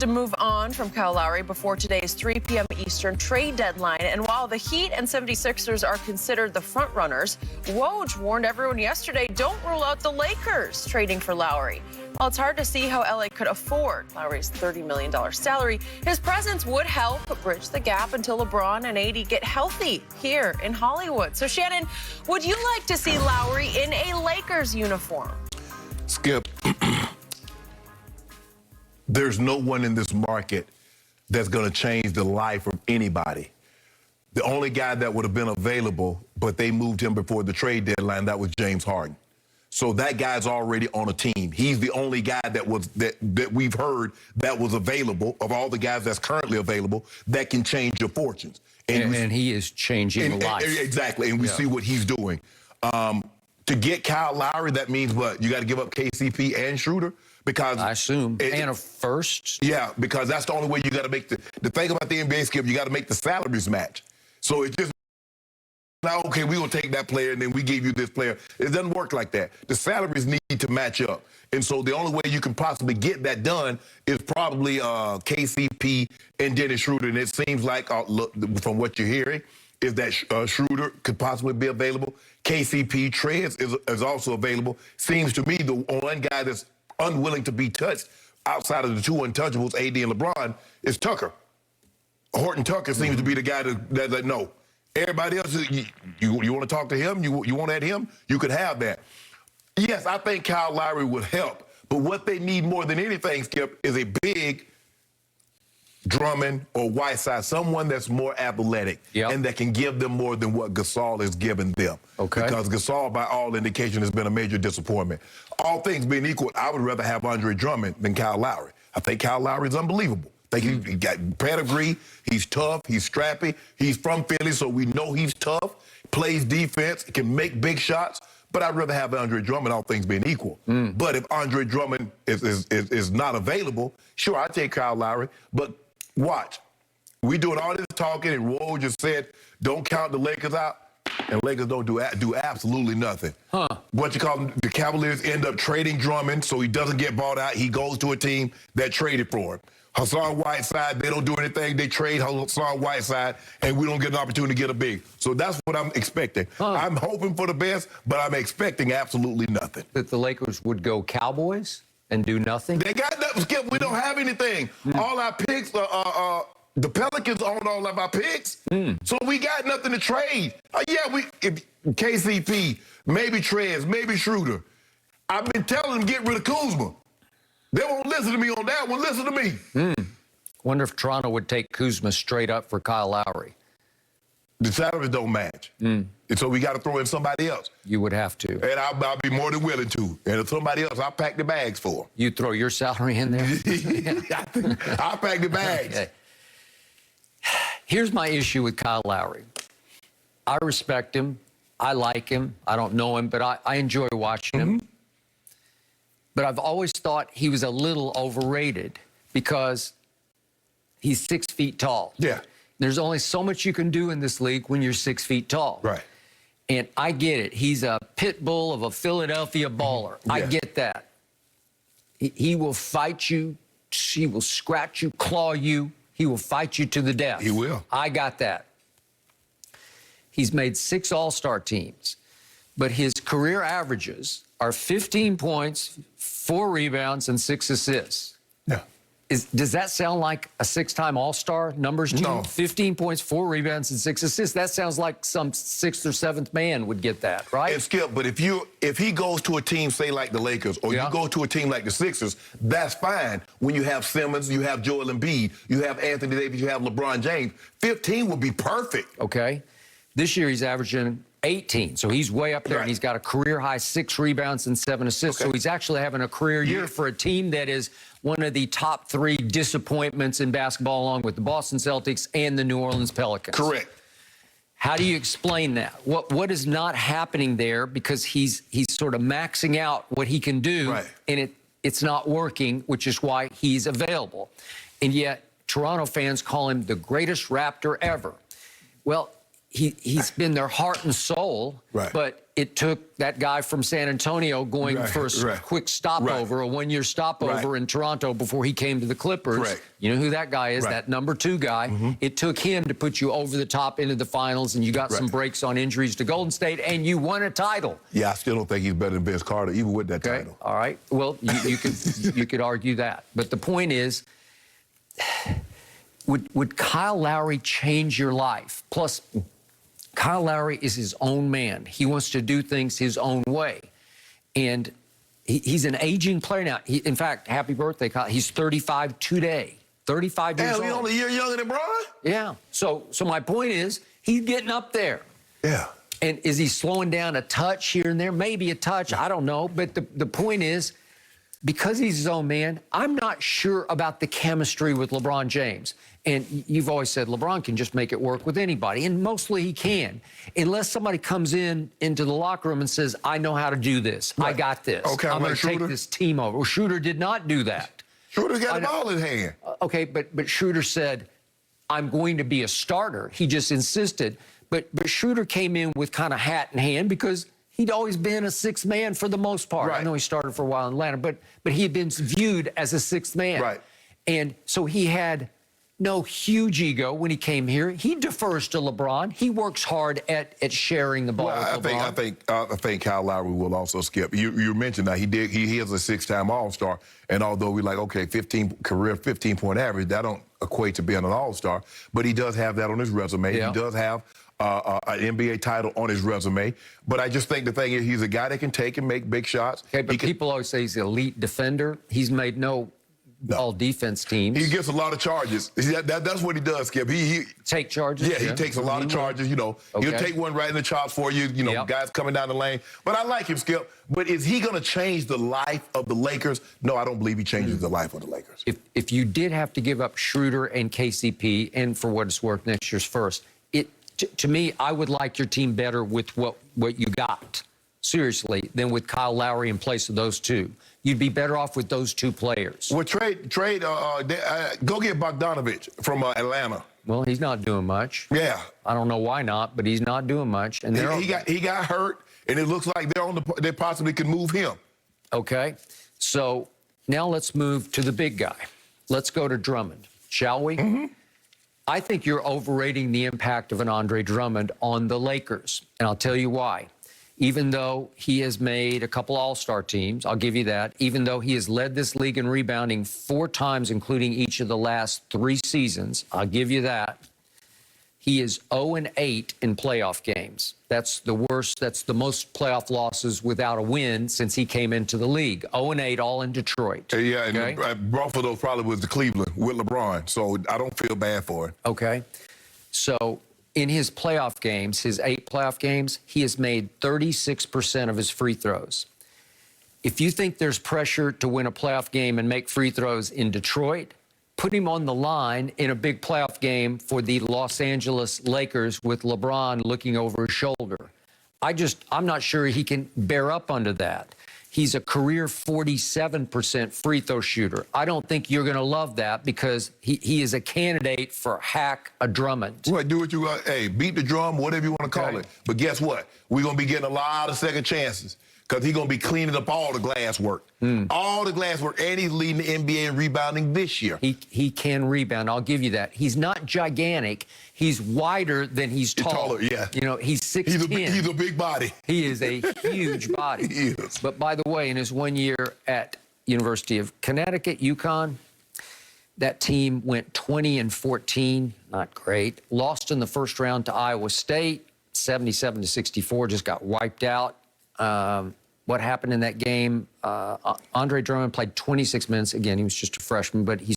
To move on from Kyle Lowry before today's 3 p.m. Eastern trade deadline. And while the Heat and 76ers are considered the front runners, Woj warned everyone yesterday, don't rule out the Lakers trading for Lowry. While it's hard to see how LA could afford Lowry's $30 million salary, his presence would help bridge the gap until LeBron and AD get healthy here in Hollywood. So, Shannon, would you like to see Lowry in a Lakers uniform? Skip. There's no one in this market that's going to change the life of anybody. The only guy that would have been available, but they moved him before the trade deadline, that was James Harden. So that guy's already on a team. He's the only guy that we've heard that was available, of all the guys that's currently available, that can change your fortunes. And he is changing life. Exactly, and we see what he's doing. To get Kyle Lowry, that means what? You got to give up KCP and Schroeder? Because I assume, and a first. Yeah, because that's the only way you got to make the thing about the NBA, Skip, you got to make the salaries match. So it's just, now, okay, we will take that player and then we give you this player. It doesn't work like that. The salaries need to match up. And so the only way you can possibly get that done is probably KCP and Dennis Schroeder. And it seems like, look, from what you're hearing, is that Schroeder could possibly be available. KCP, Trez is also available. Seems to me the one guy that's unwilling to be touched outside of the two untouchables, AD and LeBron, is Tucker. Horton Tucker seems to be the guy that no. Everybody else, you want to talk to him? You want at him? You could have that. Yes, I think Kyle Lowry would help, but what they need more than anything, Skip, is a big Drummond or Whiteside, someone that's more athletic and that can give them more than what Gasol has given them. Okay. Because Gasol, by all indication, has been a major disappointment. All things being equal, I would rather have Andre Drummond than Kyle Lowry. I think Kyle Lowry is unbelievable. I think he got pedigree, he's tough, he's strappy, he's from Philly, so we know he's tough, plays defense, can make big shots, but I'd rather have Andre Drummond, all things being equal. But if Andre Drummond is not available, sure, I'd take Kyle Lowry, but watch. We doing all this talking, and Woj just said, don't count the Lakers out, and Lakers don't do absolutely nothing. What you call them, the Cavaliers end up trading Drummond so he doesn't get bought out. He goes to a team that traded for him. Hassan Whiteside, they don't do anything. They trade Hassan Whiteside, and we don't get an opportunity to get a big. So that's what I'm expecting. I'm hoping for the best, but I'm expecting absolutely nothing. That the Lakers would go Cowboys and do nothing? They got nothing, Skip. We don't have anything. All our picks, the Pelicans own all of our picks. So we got nothing to trade. KCP, maybe Trez, maybe Schroeder. I've been telling them get rid of Kuzma. They won't listen to me on that one. Listen to me. Wonder if Toronto would take Kuzma straight up for Kyle Lowry. The salaries don't match. And so we got to throw in somebody else. You would have to. And I'll be more than willing to. And if somebody else, I'll pack the bags for them. You throw your salary in there? I'll pack the bags. Okay. Here's my issue with Kyle Lowry. I respect him. I like him. I don't know him, but I enjoy watching him. But I've always thought he was a little overrated because he's 6 feet tall. Yeah. There's only so much you can do in this league when you're 6 feet tall. Right. And I get it. He's a pit bull of a Philadelphia baller. I get that. He will fight you. He will scratch you, claw you. He will fight you to the death. He will. I got that. He's made 6 All-Star teams, but his career averages are 15 points, 4 rebounds, and 6 assists. Yeah. Does that sound like a 6-time All-Star numbers team? No. 15 points, 4 rebounds, and 6 assists. That sounds like some 6th or 7th man would get that, right? And Skip, but if he goes to a team, say like the Lakers, or you go to a team like the Sixers, that's fine. When you have Simmons, you have Joel Embiid, you have Anthony Davis, you have LeBron James, 15 would be perfect. Okay. This year he's averaging 18, so he's way up there, and he's got a career-high 6 rebounds and 7 assists. So he's actually having a career year for a team that is one of the top 3 disappointments in basketball, along with the Boston Celtics and the New Orleans Pelicans. Correct. How do you explain that? What is not happening there? Because he's sort of maxing out what he can do, and it's not working, which is why he's available. And yet Toronto fans call him the greatest Raptor ever. Well, he's been their heart and soul. Right. But it took that guy from San Antonio going for a quick stopover, a one-year stopover in Toronto before he came to the Clippers. Correct. You know who that guy is, that number 2 guy. It took him to put you over the top into the finals, and you got some breaks on injuries to Golden State, and you won a title. Yeah, I still don't think he's better than Vince Carter, even with that title. All right. Well, you could argue that. But the point is, would Kyle Lowry change your life? Plus, Kyle Lowry is his own man. He wants to do things his own way. And he's an aging player now. In fact, happy birthday, Kyle. He's 35 today. 35 years old. He's only a year younger than Bron? Yeah. So my point is, he's getting up there. Yeah. And is he slowing down a touch here and there? Maybe a touch. I don't know. But the point is, because he's his own man, I'm not sure about the chemistry with LeBron James. And you've always said LeBron can just make it work with anybody, and mostly he can, unless somebody comes into the locker room and says, I know how to do this. I got this. Okay, I'm going to take this team over. Well, Schroeder did not do that. Schroeder got the ball in his hand. Okay, but Schroeder said, I'm going to be a starter. He just insisted. But Schroeder came in with kind of hat in hand because he'd always been a sixth man for the most part. I know he started for a while in Atlanta, but he had been viewed as a sixth man. Right. And so he had no huge ego when he came here. He defers to LeBron. He works hard at sharing the ball with LeBron. I think Kyle Lowry will also skip. You mentioned that he is a 6-time All-Star, and although we're like, okay, 15-point average, that don't equate to being an All-Star, but he does have that on his resume. He does have an NBA title on his resume. But I just think the thing is, he's a guy that can take and make big shots. Okay, but people always say he's an elite defender. He's made no all-defense teams. He gets a lot of charges. That's what he does, Skip. He take charges? Yeah, he takes a lot of charges. You know, he'll take one right in the chops for you. You know, guys coming down the lane. But I like him, Skip. But is he going to change the life of the Lakers? No, I don't believe he changes the life of the Lakers. If you did have to give up Schroeder and KCP, and for what it's worth, next year's first, to me, I would like your team better with what you got, seriously, than with Kyle Lowry in place of those two. You'd be better off with those two players. Well, go get Bogdanovich from Atlanta. Well, he's not doing much. Yeah. I don't know why not, but he's not doing much. And he got hurt, and it looks like they possibly could move him. Okay. So now let's move to the big guy. Let's go to Drummond, shall we? I think you're overrating the impact of an Andre Drummond on the Lakers, and I'll tell you why. Even though he has made a couple All-Star teams, I'll give you that. Even though he has led this league in rebounding 4 times, including each of the last 3 seasons, I'll give you that. He is 0-8 in playoff games. That's the worst. That's the most playoff losses without a win since he came into the league. 0-8, all in Detroit. Yeah, and both of those probably was the Cleveland with LeBron, so I don't feel bad for it. Okay. So in his playoff games, his 8 playoff games, he has made 36% of his free throws. If you think there's pressure to win a playoff game and make free throws in Detroit, put him on the line in a big playoff game for the Los Angeles Lakers with LeBron looking over his shoulder. I'm not sure he can bear up under that. He's a career 47% free throw shooter. I don't think you're going to love that because he is a candidate for hack a Drummond. Well, do what you want. Hey, beat the drum, whatever you want to call it. But guess what? We're going to be getting a lot of second chances because he's going to be cleaning up all the glass work. All the glass work, and he's leading the NBA in rebounding this year. He can rebound. I'll give you that. He's not gigantic. He's wider than he's tall. Taller, yeah. You know, he's 6'10". He's a big body. He is a huge body. He is. But by the way, in his 1 year at University of Connecticut, UConn, that team went 20-14, not great. Lost in the first round to Iowa State, 77-64, just got wiped out. What happened in that game? Andre Drummond played 26 minutes. Again, he was just a freshman, but he's